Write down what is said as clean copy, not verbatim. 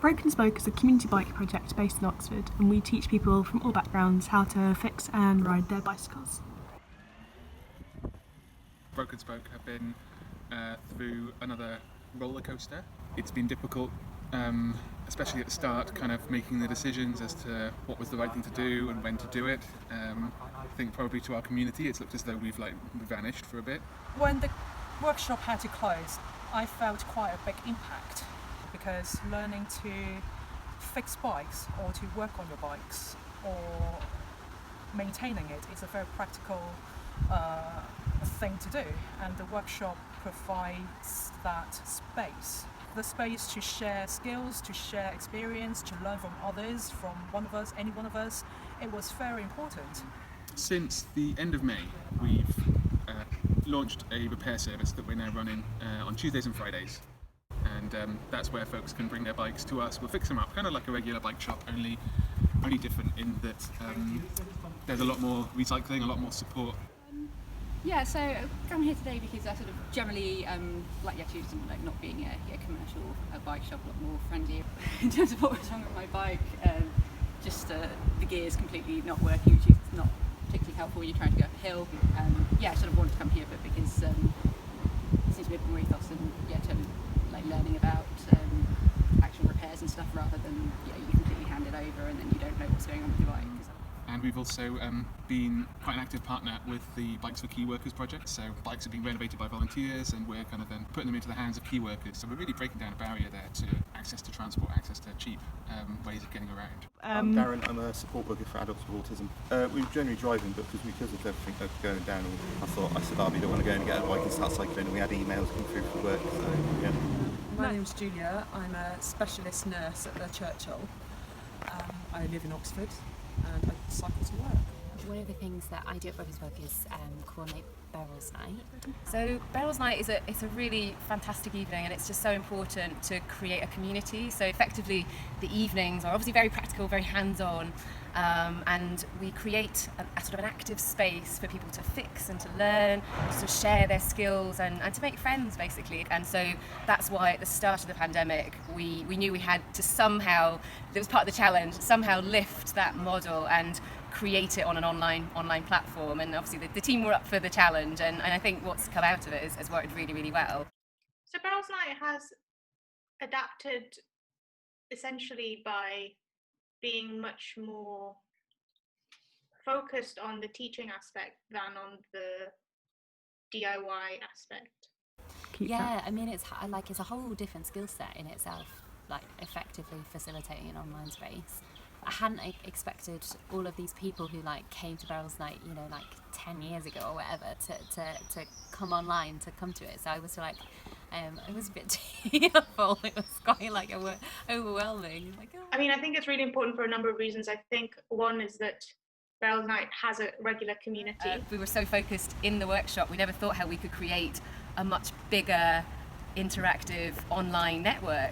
Broken Spoke is a community bike project based in Oxford, and we teach people from all backgrounds how to fix and ride their bicycles. Broken Spoke have been through another roller coaster. It's been difficult, especially at the start, kind of making the decisions as to what was the right thing to do and when to do it. I think probably to our community it's looked as though we've vanished for a bit. When the workshop had to close, I felt quite a big impact, because learning to fix bikes or to work on your bikes or maintaining it is a very practical thing to do, and the workshop provides that space. The space to share skills, to share experience, to learn from others, from one of us, any one of us. It was very important. Since the end of May, we've launched a repair service that we're now running on Tuesdays and Fridays. And that's where folks can bring their bikes to us. We'll fix them up, kind of like a regular bike shop, only different in that there's a lot more recycling, a lot more support. Yeah, so I'm here today because I sort of generally like the attitude of like not being a commercial bike shop, a lot more friendly in terms of what was wrong with my bike. Just the gears completely not working, which is not particularly helpful when you're trying to go up a hill. Yeah, I sort of wanted to come here, but because it seems to be a bit more ethos and totally like learning about actual repairs and stuff rather than you completely hand it over and then you don't know what's going on with your bike. And we've also been quite an active partner with the Bikes for Key Workers project. So bikes are being renovated by volunteers and we're kind of then putting them into the hands of key workers. So we're really breaking down a barrier there to access to transport, access to cheap ways of getting around. I'm Darren, I'm a support worker for adults with autism. We were generally driving, but because of everything that was going down, I said, we don't want to go and get a bike and start cycling. And we had emails come through for work, so yeah. My name's Julia, I'm a specialist nurse at the Churchill. I live in Oxford and I cycle to work. One of the things that I do at Broken Spoke is coordinate Barrels Night. So Barrels Night is a really fantastic evening, and it's just so important to create a community. So effectively the evenings are obviously very practical, very hands-on, and we create a sort of an active space for people to fix and to learn, to share their skills and to make friends basically. And so that's why at the start of the pandemic we knew we had to somehow, it was part of the challenge, somehow lift that model and create it on an online platform. And obviously the team were up for the challenge, and I think what's come out of it has worked really, really well. So Barrels Night has adapted essentially by being much more focused on the teaching aspect than on the DIY aspect. Yeah, I mean it's a whole different skill set in itself, like effectively facilitating an online space. I hadn't expected all of these people who came to Barrels Night, 10 years ago or whatever, to come online, to come to it. So I was it was a bit tearful. It was quite overwhelming. I mean, I think it's really important for a number of reasons. I think one is that Barrels Night has a regular community. We were so focused in the workshop, we never thought how we could create a much bigger interactive online network.